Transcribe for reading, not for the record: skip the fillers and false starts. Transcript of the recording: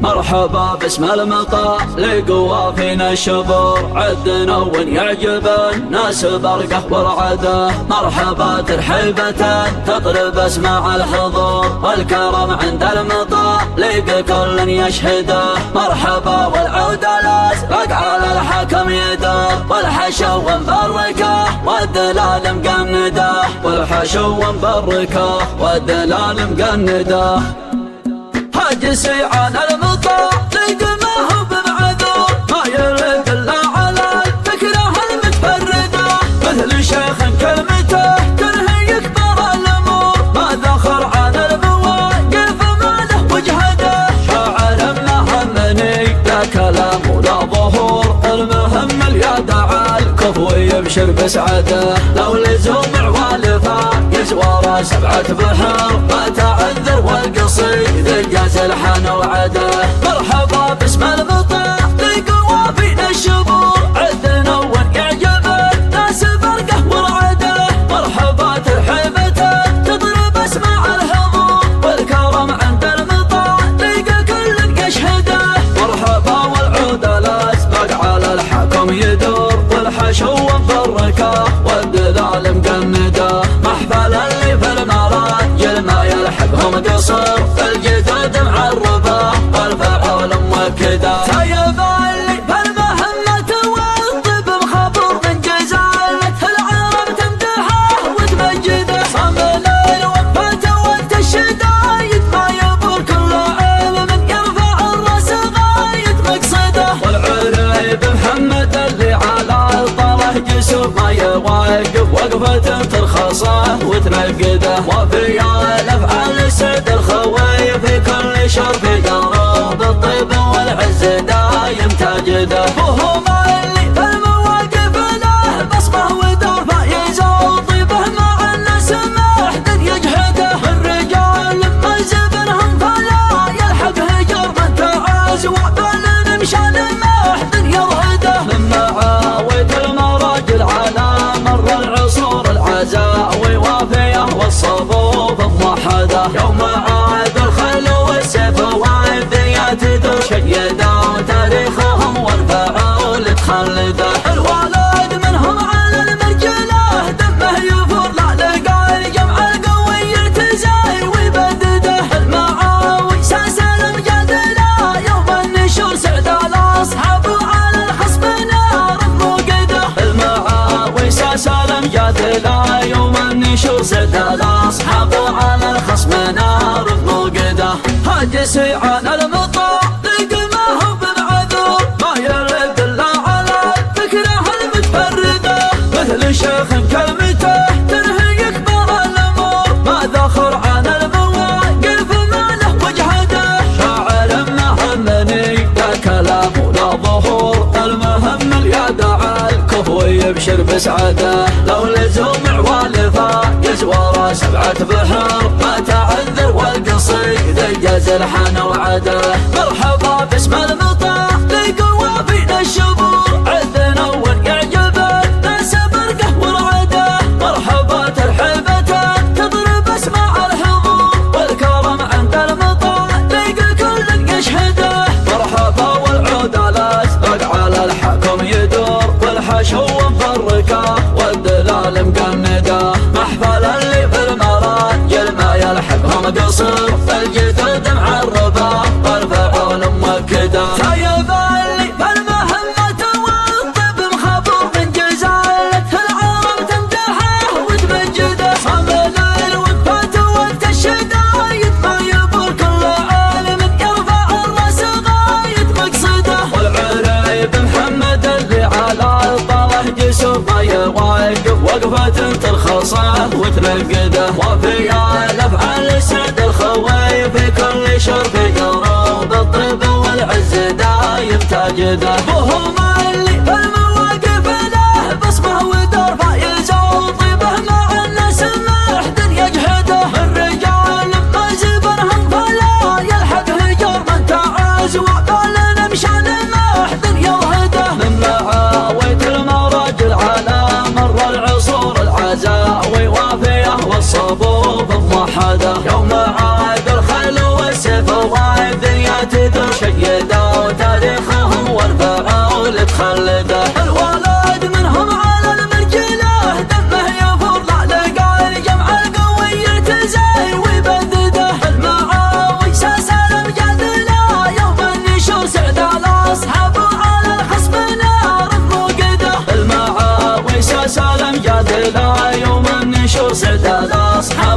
مرحبا باسم المطاع لقوا فينا الشبور، عدنا وين يعجب الناس برقه ورعده. مرحبا ترحيبة تطرب اسماع الحضور، والكرم عند المطاع لقى كل يشهده. مرحبا والعودة الازرق على الحكم يدور، والحشو مبركه والدلال مقنده، والحشو مبركه والدلال مقنده. حاج سيعان المطاع لقى ما هو بمعذور، ما يرد الا على الفكره المتفرده. مثل شيخ كلمته تنهي يكبر الامور، ما ذخر عن المواقف ما له وجهده. شاعر مهمني لا كلام ولا ظهور، المهم اليد على الكفو يبشر بسعده. لو لزوم عوالفه يزور 7 بحر، ما تعذر والقصيد جاز الحن وعده. مرحبا باسم المطاع لقوا فينا الشبور، عدنا وين يعجب الناس برقه ورعده. مرحبا ترحيبة تضرب اسماع الحضور، والكرم عند المطاع لقى كل يشهده. مرحبا والعود الاسبق على الحكم يدور، والحشو مبركه والدلال مقنده. محفل اللي في المراجل ما يلحقهم قصر، الجدود معربه والفعول موكده. طيب اللي في المهمة والطب مخبر من جزالة، العرب تمدحه وتمجده. صمل الوفاة وانت الشدايد، ما يبور كل علم يرفع الراس غاية مقصده. والعريب محمد اللي على الطرح جسوم، ما يوقف وقفة ترخصه وتنقده. وفي الافعال سد الخوي في كل شرف يروب، الطيب والعز دايم تاجده. وهم اللي في المواقف له بصمه ودور، فايزه طيبه مع الناس محد يجهده. الرجال ما زبنهم فلا يلحق هجر، من تعاز وعبال مشان محد يرهده. من معاوية المراجل على مر العصور، العزاوي وافيه والصفوف موحده. يوم عاد الخيل والسيف والذيات تدور، شيدوا تاريخهم والفعول تخلده. الوالد منهم على المرجله دمه يفور، لا لقى الجمع القوي يرتزاي ويبدده. المعاوي ساسل مجادله يوم النشور، سعد الاصحاب وعلى الخصم نار موقده. المعاوي ساسل مجادله يوم النشور، سعد الاصحاب وعلى الخصم نار موقده. حاج سيعان المطاع لقى ما هو بمعذور، ما يرد الا على الفكره المتفرده. مثل شيخ كلمته تنهي يكبر الامور، ما ذخر عن المواقف ما له وجهده. شاعر مهمني لا كلام ولا ظهور، المهم اليد على الكفو يبشر بسعده. لو لزوم عوالفه يزور 7 بحر، ما تعذر والقصيد جاز الحن وعده. مرحبا باسم المطاع لقوا فينا الشبور، عدنا وين يعجب الناس برقه ورعده. مرحبا ترحيبة تضرب اسماع الحضور، والكرم عند المطاع لقى كل يشهده. مرحبا والعود الاسبق على الحكم يدور، والحشو مبركه والدلال مقنده. محفل اللي في المراجل ما يلحقهم قصر، الجدود معربه والفعول موكده. طيب اللي في المهمة والطب مخبر من جزالة، العرب تمدحه وتمجده. صمل الوفاة وانت الشدايد، ما يبور كل عالم يرفع الراس غاية مقصده. والعريب محمد اللي على الطرح جسوم، ما يوقف وقفة ترخصه وتنقده. وفي الافعال سد الخوي في كل شرف يروب، الطيب والعز دايم تاجده. وهم اللي في المواقف له بصمه ودور، فايزه طيبه مع الناس محد يجهده. الرجال ما زبنهم فلا يلحق هجر، من تعاز وعبال مشان محد يرهده. من معاوية المراجل على مر العصور، العزاوي وافيه والصفوف موحده. يوم عاد الخيل والسيف والذيات تدور، إلى يوم النشور سعد الأصحاب